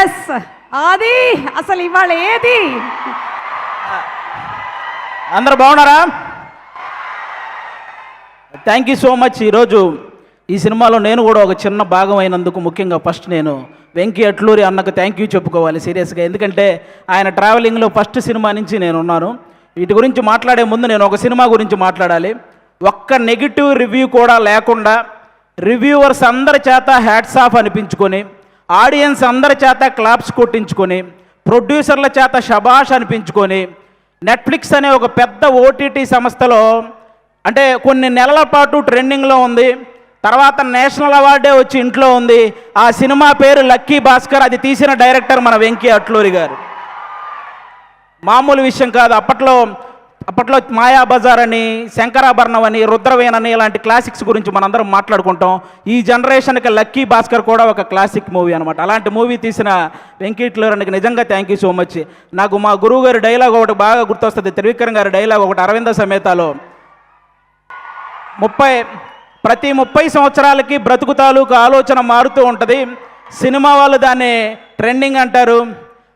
Yes అది అసలు ఇవాళ ఏది అందరు బాగున్నారా? Thank you so much. ఈరోజు ఈ సినిమాలో నేను కూడా ఒక చిన్న భాగం అయినందుకు ముఖ్యంగా ఫస్ట్ నేను వెంకీ అట్లూరి అన్నకు థ్యాంక్ యూ చెప్పుకోవాలి సీరియస్గా. ఎందుకంటే ఆయన ట్రావెలింగ్లో ఫస్ట్ సినిమా నుంచి నేను ఉన్నాను. వీటి గురించి మాట్లాడే ముందు నేను ఒక సినిమా గురించి మాట్లాడాలి. ఒక్క నెగిటివ్ రివ్యూ కూడా లేకుండా రివ్యూవర్స్ అందరి చేత హ్యాట్స్ ఆఫ్ అనిపించుకొని, ఆడియన్స్ అందరి చేత క్లాప్స్ కొట్టించుకొని, ప్రొడ్యూసర్ల చేత షబాష్ అనిపించుకొని, నెట్ఫ్లిక్స్ అనే ఒక పెద్ద ఓటీటీ సంస్థలో అంటే కొన్ని నెలల పాటు ట్రెండింగ్లో ఉంది. తర్వాత నేషనల్ అవార్డే వచ్చి ఇంట్లో ఉంది. ఆ సినిమా పేరు లక్కీ భాస్కర్. అది తీసిన డైరెక్టర్ మన వెంకీ అట్లూరి గారు. మామూలు విషయం కాదు. అప్పట్లో మాయాబజార్ అని, శంకరాభరణం అని, రుద్రవేణ్ అని ఇలాంటి క్లాసిక్స్ గురించి మనందరం మాట్లాడుకుంటాం. ఈ జనరేషన్కి లక్కీ భాస్కర్ కూడా ఒక క్లాసిక్ మూవీ అనమాట. అలాంటి మూవీ తీసిన వెంకీ అట్లూరికి నిజంగా థ్యాంక్ యూ సో మచ్. నాకు మా గురువు గారి డైలాగ్ ఒకటి బాగా గుర్తొస్తుంది. త్రివిక్రమ్ గారి డైలాగ్ ఒకటి అరవింద సమేతలో, ప్రతి 30 సంవత్సరాలకి బ్రతుకు తాలూకు ఆలోచన మారుతూ ఉంటుంది. సినిమా వాళ్ళు దాన్ని ట్రెండింగ్ అంటారు,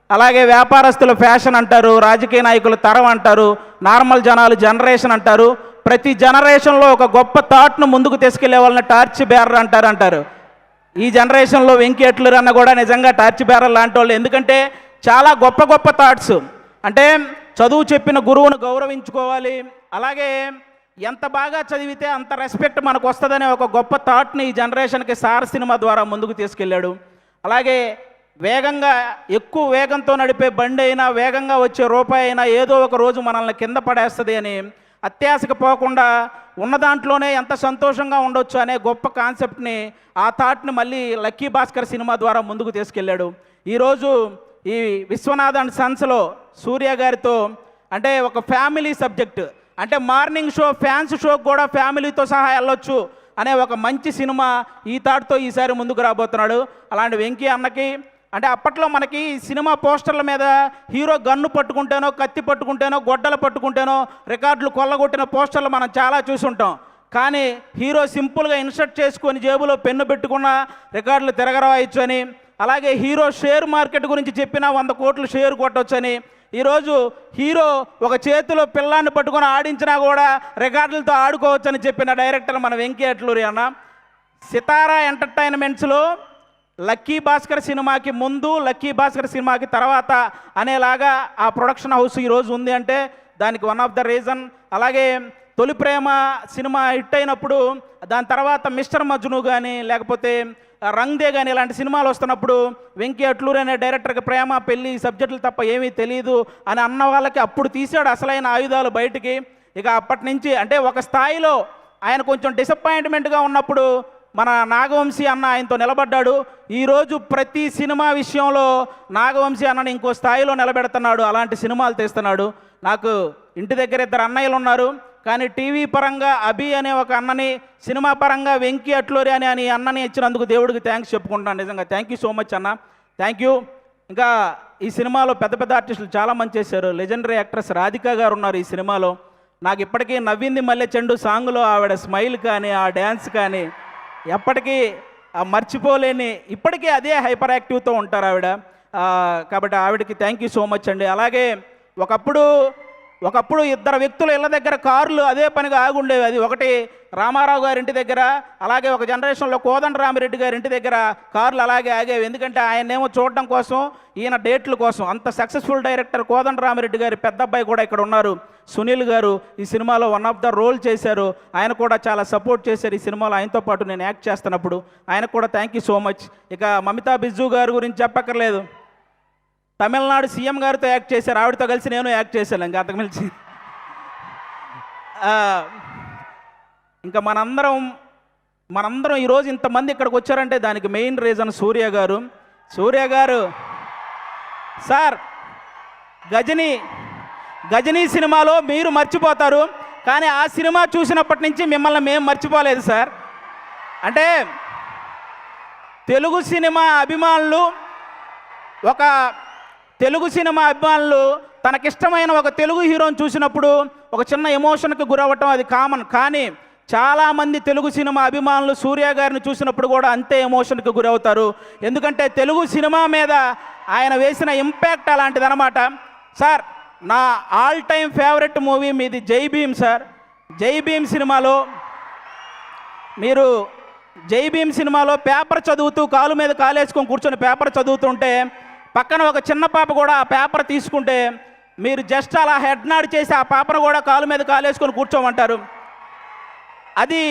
అలాగే వ్యాపారస్తులు ఫ్యాషన్ అంటారు, రాజకీయ నాయకులు తరం అంటారు, నార్మల్ జనాలు జనరేషన్ అంటారు. ప్రతి జనరేషన్లో ఒక గొప్ప థాట్ను ముందుకు తీసుకెళ్లే వాళ్ళని టార్చ్ బేరర్ అంటారు. ఈ జనరేషన్లో వెంకీ అట్లూరి అన్న కూడా నిజంగా టార్చ్ బేరర్ లాంటి వాళ్ళు. ఎందుకంటే చాలా గొప్ప థాట్స్. అంటే చదువు చెప్పిన గురువును గౌరవించుకోవాలి, అలాగే ఎంత బాగా చదివితే అంత రెస్పెక్ట్ మనకు వస్తుందనే ఒక గొప్ప థాట్ని ఈ జనరేషన్కి సార్ సినిమా ద్వారా ముందుకు తీసుకెళ్ళాడు. అలాగే ఎక్కువ వేగంతో నడిపే బండి అయినా, వేగంగా వచ్చే రూపాయి అయినా ఏదో ఒక రోజు మనల్ని కింద పడేస్తుంది అని అత్యాశకు పోకుండా ఉన్న దాంట్లోనే ఎంత సంతోషంగా ఉండొచ్చు అనే గొప్ప కాన్సెప్ట్ని, ఆ థాట్ని మళ్ళీ లక్కీ భాస్కర్ సినిమా ద్వారా ముందుకు తీసుకెళ్ళాడు. ఈరోజు ఈ విశ్వనాథ్ అండ్ సన్స్లో సూర్య గారితో అంటే ఒక ఫ్యామిలీ సబ్జెక్ట్, అంటే మార్నింగ్ షో ఫ్యాన్స్ షోకి కూడా ఫ్యామిలీతో సహా వెళ్ళొచ్చు అనే ఒక మంచి సినిమా ఈ థాట్తో ఈసారి ముందుకు రాబోతున్నాడు. అలాంటి వెంకీ అన్నకి అంటే అప్పట్లో మనకి సినిమా పోస్టర్ల మీద హీరో గన్ను పట్టుకుంటేనో, కత్తి పట్టుకుంటేనో, గొడ్డలు పట్టుకుంటేనో రికార్డులు కొల్లగొట్టిన పోస్టర్లు మనం చాలా చూసుంటాం. కానీ హీరో సింపుల్గా ఇన్సర్ట్ చేసుకొని జేబులో పెన్ను పెట్టుకున్న రికార్డులు తిరగరాయొచ్చు అని, అలాగే హీరో షేర్ మార్కెట్ గురించి చెప్పినా 100 కోట్లు షేర్ కొట్టొచ్చని, ఈరోజు హీరో ఒక చేతిలో పిల్లాన్ని పట్టుకొని ఆడించినా కూడా రికార్డులతో ఆడుకోవచ్చని చెప్పిన డైరెక్టర్ మన వెంకీ అట్లూరి అన్న. సితారా ఎంటర్టైన్మెంట్స్లో లక్కీ భాస్కర్ సినిమాకి ముందు, లక్కీ భాస్కర్ సినిమాకి తర్వాత అనేలాగా ఆ ప్రొడక్షన్ హౌస్ ఈరోజు ఉంది అంటే దానికి వన్ ఆఫ్ ద రీజన్. అలాగే తొలి ప్రేమ సినిమా హిట్ అయినప్పుడు దాని తర్వాత మిస్టర్ మజ్ను కానీ, లేకపోతే రంగ్ దే కానీ ఇలాంటి సినిమాలు వస్తున్నప్పుడు వెంకీ అట్లూరి అనే డైరెక్టర్కి ప్రేమ, పెళ్ళి సబ్జెక్టులు తప్ప ఏమీ తెలియదు అని అన్న వాళ్ళకి అప్పుడు తీసాడు అసలైన ఆయుధాలు బయటికి. ఇక అప్పటి నుంచి అంటే ఒక స్థాయిలో ఆయన కొంచెం డిసప్పాయింట్మెంట్గా ఉన్నప్పుడు మన నాగవంశీ అన్న ఆయనతో నిలబడ్డాడు. ఈరోజు ప్రతి సినిమా విషయంలో నాగవంశీ అన్నని ఇంకో స్థాయిలో నిలబెడుతున్నాడు. అలాంటి సినిమాలు తీస్తున్నాడు. నాకు ఇంటి దగ్గర 2 అన్నయ్యలు ఉన్నారు, కానీ టీవీ పరంగా అభి అనే ఒక అన్నని, సినిమా పరంగా వెంకీ అట్లూరి అని అన్నని ఇచ్చినందుకు దేవుడికి థ్యాంక్స్ చెప్పుకుంటాను. నిజంగా థ్యాంక్ యూ సో మచ్ అన్న, థ్యాంక్ యూ. ఇంకా ఈ సినిమాలో పెద్ద ఆర్టిస్టులు చాలామంది చేశారు. లెజెండరీ యాక్ట్రెస్ రాధిక గారు ఉన్నారు ఈ సినిమాలో. నాకు ఇప్పటికీ నవ్వింది మల్లె చెండు సాంగ్లో ఆవిడ స్మైల్ కానీ, ఆ డ్యాన్స్ కానీ ఎప్పటికీ మర్చిపోలేని, ఇప్పటికీ అదే హైపర్ యాక్టివ్తో ఉంటారు ఆవిడ. కాబట్టి ఆవిడకి థ్యాంక్ యూ సో మచ్ అండి. అలాగే ఒకప్పుడు 2 వ్యక్తులు ఇళ్ళ దగ్గర కార్లు అదే పనిగా ఆగుండేవి. అది ఒకటి రామారావు గారి ఇంటి దగ్గర, అలాగే ఒక జనరేషన్లో కోదండరామిరెడ్డి గారి ఇంటి దగ్గర కార్లు అలాగే ఆగేవి. ఎందుకంటే ఆయనేమో చూడడం కోసం, ఈయన డేట్ల కోసం. అంత సక్సెస్ఫుల్ డైరెక్టర్ కోదండరామిరెడ్డి గారి పెద్ద అబ్బాయి కూడా ఇక్కడ ఉన్నారు, సునీల్ గారు. ఈ సినిమాలో వన్ ఆఫ్ ద రోల్ చేశారు. ఆయన కూడా చాలా సపోర్ట్ చేశారు ఈ సినిమాలో. ఆయనతో పాటు నేను యాక్ట్ చేస్తున్నప్పుడు ఆయనకు కూడా థ్యాంక్ యూ సో మచ్. ఇక మమితా బిజ్జు గారి గురించి చెప్పక్కర్లేదు. తమిళనాడు సీఎం గారితో యాక్ట్ చేశారు, ఆవిడతో కలిసి నేను యాక్ట్ చేశాను. ఇంకా అంతకుమించి ఇంకా మనందరం ఈరోజు ఇంతమంది ఇక్కడికి వచ్చారంటే దానికి మెయిన్ రీజన్ సూర్య గారు. సార్ గజనీ సినిమాలో మీరు మర్చిపోతారు, కానీ ఆ సినిమా చూసినప్పటి నుంచి మిమ్మల్ని మేము మర్చిపోలేదు సార్. అంటే తెలుగు సినిమా అభిమానులు తనకిష్టమైన ఒక తెలుగు హీరోని చూసినప్పుడు ఒక చిన్న ఎమోషన్కి గురవ్వటం అది కామన్. కానీ చాలామంది తెలుగు సినిమా అభిమానులు సూర్య గారిని చూసినప్పుడు కూడా అంతే ఎమోషన్కి గురవుతారు. ఎందుకంటే తెలుగు సినిమా మీద ఆయన వేసిన ఇంపాక్ట్ అలాంటిదన్నమాట. సార్, నా ఆల్ టైమ్ ఫేవరెట్ మూవీ మీది జై భీమ్ సార్. జై భీమ్ సినిమాలో మీరు పేపర్ చదువుతూ కాలు మీద కాలేసుకొని కూర్చొని పేపర్ చదువుతుంటే పక్కన ఒక చిన్న పాప కూడా ఆ పేపర్ తీసుకుంటే మీరు జస్ట్ అలా హెడ్ నాడ్ చేసి ఆ పాపను కూడా కాలు మీద కాలేసుకొని కూర్చోమంటారు. అది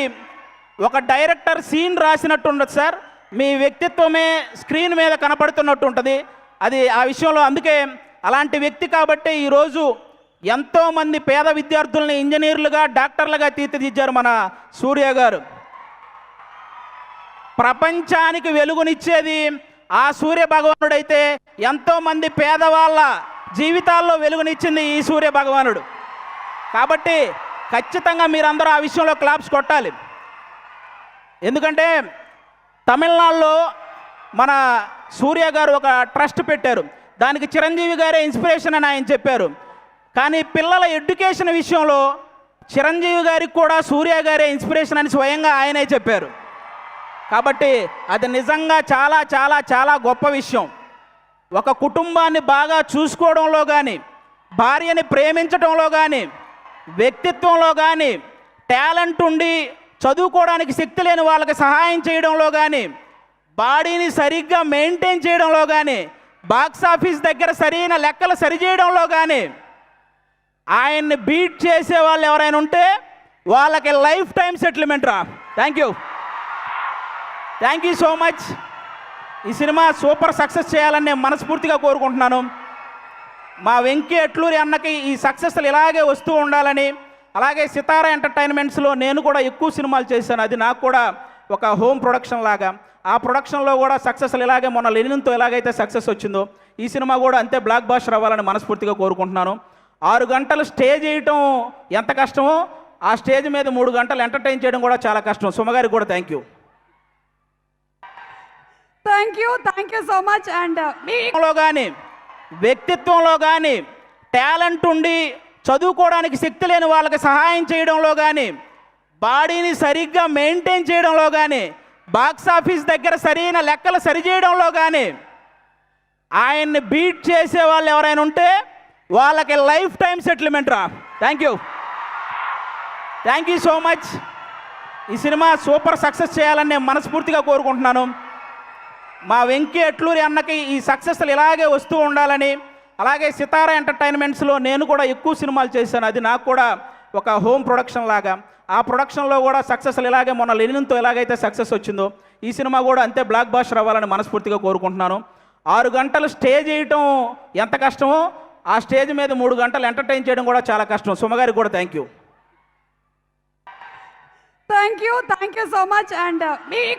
ఒక డైరెక్టర్ సీన్ రాసినట్టు ఉండదు సార్. మీ వ్యక్తిత్వమే స్క్రీన్ మీద కనపడుతున్నట్టు ఉంటుంది. అది ఆ విషయంలో అందుకే అలాంటి వ్యక్తి కాబట్టి ఈరోజు ఎంతోమంది పేద విద్యార్థుల్ని ఇంజనీర్లుగా డాక్టర్లుగా తీర్చిదిద్దారు మన సూర్య గారు. ప్రపంచానికి వెలుగునిచ్చేది ఆ సూర్య భగవానుడైతే ఎంతోమంది పేదవాళ్ళ జీవితాల్లో వెలుగునిచ్చింది ఈ సూర్య భగవానుడు. కాబట్టి ఖచ్చితంగా మీరందరూ ఆ విషయంలో క్లాప్స్ కొట్టాలి. ఎందుకంటే తమిళనాడులో మన సూర్య గారు ఒక ట్రస్ట్ పెట్టారు. దానికి చిరంజీవి గారే ఇన్స్పిరేషన్ అని ఆయన చెప్పారు. కానీ పిల్లల ఎడ్యుకేషన్ విషయంలో చిరంజీవి గారికి కూడా సూర్య గారే ఇన్స్పిరేషన్ అని స్వయంగా ఆయనే చెప్పారు. కాబట్టి అది నిజంగా చాలా చాలా చాలా గొప్ప విషయం. ఒక కుటుంబాన్ని బాగా చూసుకోవడంలో కానీ, భార్యని ప్రేమించడంలో కానీ, వ్యక్తిత్వంలో కానీ, టాలెంట్ ఉండి చదువుకోవడానికి శక్తి లేని వాళ్ళకి సహాయం చేయడంలో కానీ, బాడీని సరిగ్గా మెయింటైన్ చేయడంలో కానీ, బాక్స్ ఆఫీస్ దగ్గర సరైన లెక్కలు సరిచేయడంలో కానీ ఆయన్ని బీట్ చేసే వాళ్ళు ఎవరైనా ఉంటే వాళ్ళకి లైఫ్ టైం సెటిల్మెంట్ రా. Thank you so much. ఈ సినిమా సూపర్ సక్సెస్ చేయాలని నేను మనస్ఫూర్తిగా కోరుకుంటున్నాను. మా వెంకీ అట్లూరి అన్నకి ఈ సక్సెస్లు ఇలాగే వస్తూ ఉండాలని, అలాగే సితారా ఎంటర్టైన్మెంట్స్లో నేను కూడా ఎక్కువ సినిమాలు చేశాను. అది నాకు కూడా ఒక హోమ్ ప్రొడక్షన్ లాగా. ఆ ప్రొడక్షన్లో కూడా సక్సెస్లు ఇలాగే మొన్న లెనిన్తో ఎలాగైతే సక్సెస్ వచ్చిందో ఈ సినిమా కూడా అంతే బ్లాక్ బాస్టర్ అవ్వాలని మనస్ఫూర్తిగా కోరుకుంటున్నాను. 6 గంటలు స్టేజ్ వేయటం ఎంత కష్టమో ఆ స్టేజ్ మీద 3 గంటలు ఎంటర్టైన్ చేయడం కూడా చాలా కష్టం. సుమగారికి కూడా thank you so much. And మీలో కానీ, వ్యక్తిత్వంలో కానీ, టాలెంట్ ఉండి చదువుకోవడానికి శక్తి లేని వాళ్ళకి సహాయం చేయడంలో కానీ, బాడీని సరిగ్గా మెయింటైన్ చేయడంలో కానీ, బాక్స్ ఆఫీస్ దగ్గర సరైన లెక్కలు సరిచేయడంలో కానీ ఆయన్ని బీట్ చేసే వాళ్ళు ఎవరైనా ఉంటే వాళ్ళకి లైఫ్ టైం సెటిల్మెంట్ రా. Thank you so much. ఈ సినిమా సూపర్ సక్సెస్ చేయాలని నేను మనస్ఫూర్తిగా కోరుకుంటున్నాను. మా వెంకీ అట్లూరి అన్నకి ఈ సక్సెస్లు ఇలాగే వస్తూ ఉండాలని, అలాగే సితారా ఎంటర్టైన్మెంట్స్లో నేను కూడా ఎక్కువ సినిమాలు చేశాను. అది నాకు కూడా ఒక హోమ్ ప్రొడక్షన్ లాగా. ఆ ప్రొడక్షన్లో కూడా సక్సెస్లు ఇలాగే మొన్న లెనిన్తో ఎలాగైతే సక్సెస్ వచ్చిందో ఈ సినిమా కూడా అంతే బ్లాక్ బాస్టర్ అవ్వాలని మనస్ఫూర్తిగా కోరుకుంటున్నాను. 6 గంటలు స్టేజ్ వేయటం ఎంత కష్టమో ఆ స్టేజ్ మీద 3 గంటలు ఎంటర్టైన్ చేయడం కూడా చాలా కష్టం. సుమగారికి కూడా thank you so much. And